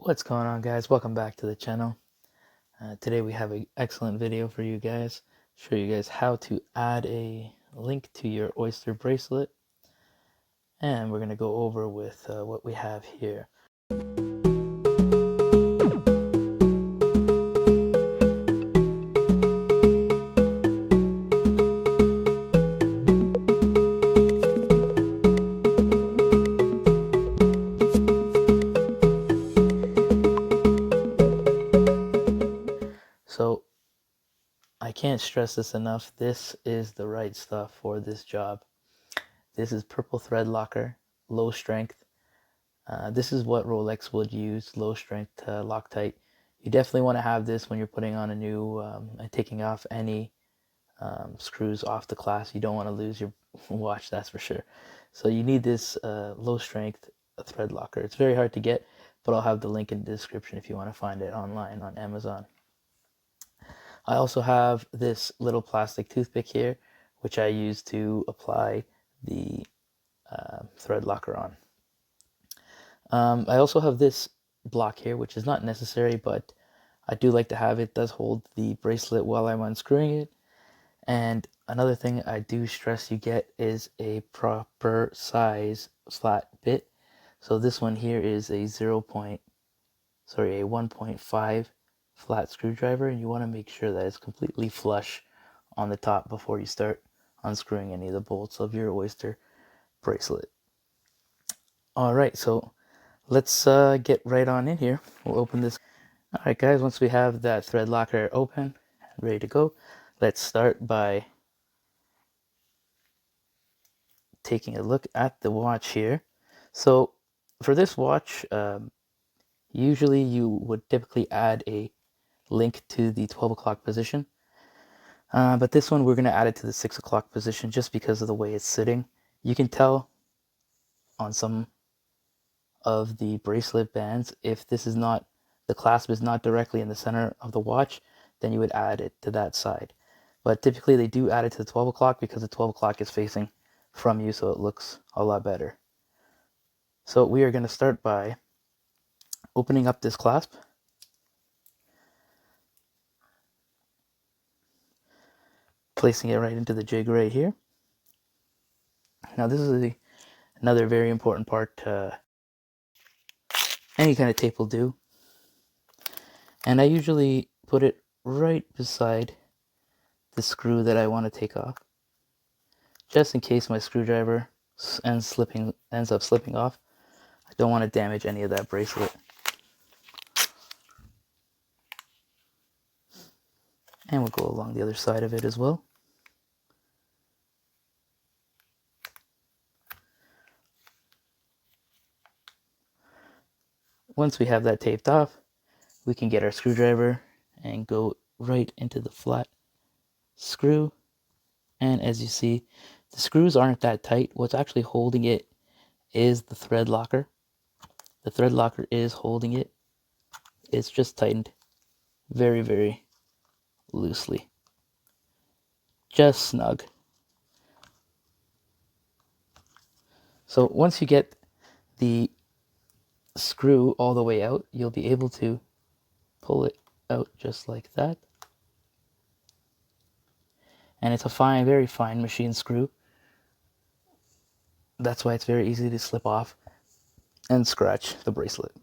What's going on, guys? Welcome back to the channel. Today we have an excellent video for you guys. Show you guys how to add a link to your Oyster bracelet, and we're going to go over with what we have here. So I can't stress this enough. This is the right stuff for this job. This is purple thread locker, low strength. This is what Rolex would use, low strength Loctite. You definitely want to have this when you're putting on a new and taking off any screws off the clasp. You don't want to lose your watch, that's for sure. So you need this low strength thread locker. It's very hard to get, but I'll have the link in the description if you want to find it online on Amazon. I also have this little plastic toothpick here, which I use to apply the thread locker on. I also have this block here, which is not necessary, but I do like to have it. It does hold the bracelet while I'm unscrewing it. And another thing I do stress you get is a proper size flat bit. So this one here is a 1.5 flat screwdriver, and you want to make sure that it's completely flush on the top before you start unscrewing any of the bolts of your Oyster bracelet. Alright, so let's get right on in here. We'll open this. Alright guys, once we have that thread locker open, ready to go, let's start by taking a look at the watch here. So for this watch, usually you would typically add a link to the 12 o'clock position. But this one, we're going to add it to the 6 o'clock position just because of the way it's sitting. You can tell on some of the bracelet bands, if this is not, the clasp is not directly in the center of the watch, then you would add it to that side. But typically they do add it to the 12 o'clock because the 12 o'clock is facing from you, so it looks a lot better. So we are going to start by opening up this clasp. Placing it right into the jig right here. Now this is another very important part. Any kind of tape will do. And I usually put it right beside the screw that I want to take off, just in case my screwdriver ends up slipping off. I don't want to damage any of that bracelet. And we'll go along the other side of it as well. Once we have that taped off, we can get our screwdriver and go right into the flat screw. And as you see, the screws aren't that tight. What's actually holding it is the thread locker. The thread locker is holding it. It's just tightened very, very loosely. Just snug. So once you get the screw all the way out, you'll be able to pull it out just like that. And it's a fine, very fine machine screw. That's why it's very easy to slip off and scratch the bracelet.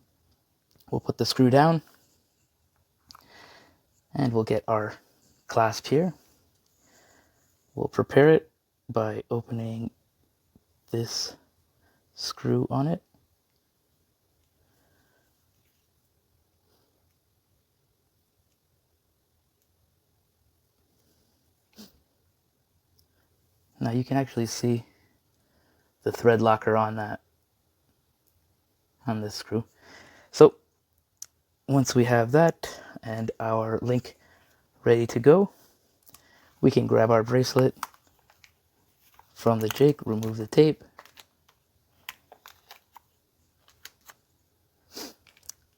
We'll put the screw down and we'll get our clasp here. We'll prepare it by opening this screw on it. Now you can actually see the thread locker on this screw. So once we have that and our link ready to go, we can grab our bracelet from the jig, remove the tape,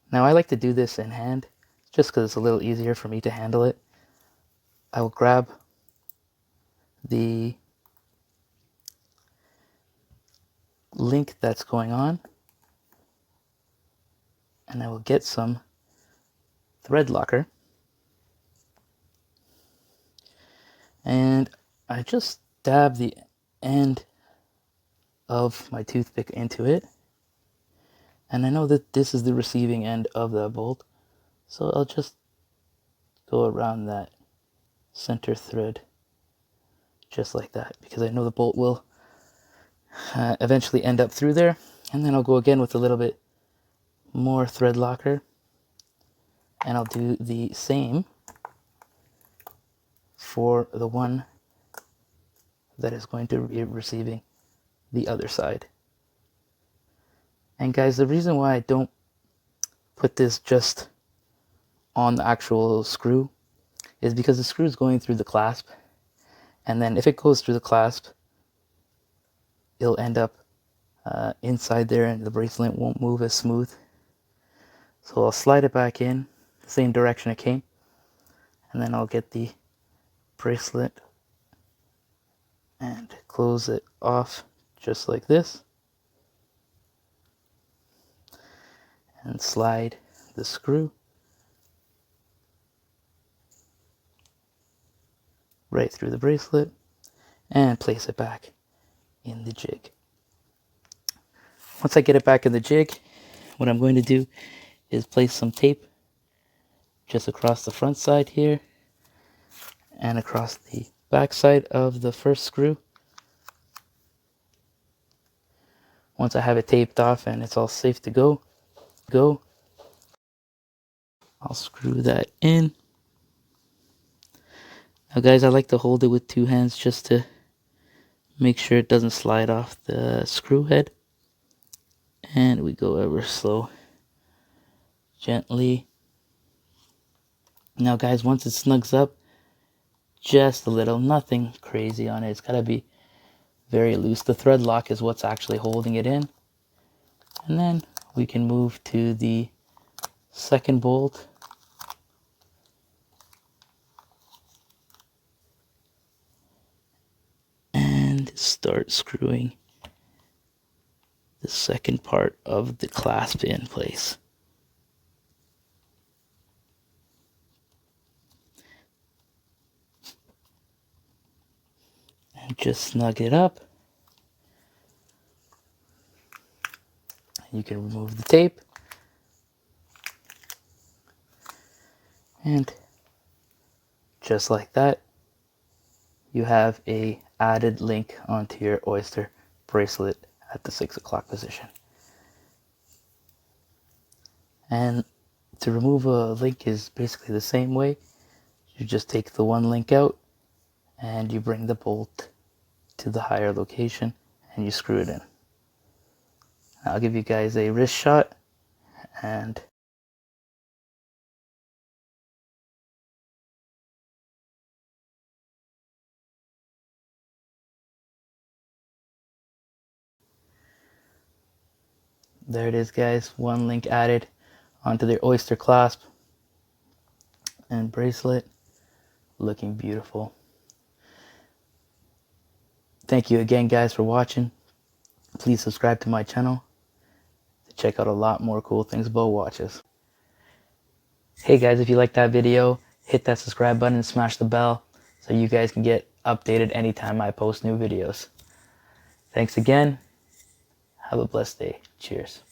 now I like to do this in hand just because it's a little easier for me to handle it. I will grab the link that's going on And I will get some thread locker. And I just dab the end of my toothpick into it. And I know that this is the receiving end of the bolt, so I'll just go around that center thread just like that, because I know the bolt will eventually end up through there. And then I'll go again with a little bit more thread locker, and I'll do the same for the one that is going to be receiving the other side. And guys, the reason why I don't put this just on the actual screw is because the screw is going through the clasp, and then if it goes through the clasp, it'll end up inside there and the bracelet won't move as smooth. So I'll slide it back in the same direction it came, and then I'll get the bracelet and close it off just like this, and slide the screw right through the bracelet and place it back in the jig. Once I get it back in the jig, what I'm going to do is place some tape just across the front side here and across the back side of the first screw. Once I have it taped off and it's all safe to go, I'll screw that in. Now guys, I like to hold it with two hands just to make sure it doesn't slide off the screw head. And we go ever slow, gently. Now guys, once it snugs up just a little, nothing crazy on it, it's gotta be very loose. The thread lock is what's actually holding it in. And then we can move to the second bolt. And start screwing the second part of the clasp in place. And just snug it up. You can remove the tape. And just like that, you have a added link onto your Oyster bracelet at the 6 o'clock position. And to remove a link is basically the same way. You just take the one link out and you bring the bolt to the higher location and you screw it in. I'll give you guys a wrist shot, and there it is guys, one link added onto their Oyster clasp and bracelet, looking beautiful. Thank you again guys for watching. Please subscribe to my channel to check out a lot more cool things about watches. Hey guys, if you liked that video, hit that subscribe button and smash the bell so you guys can get updated anytime I post new videos. Thanks again. Have a blessed day. Cheers.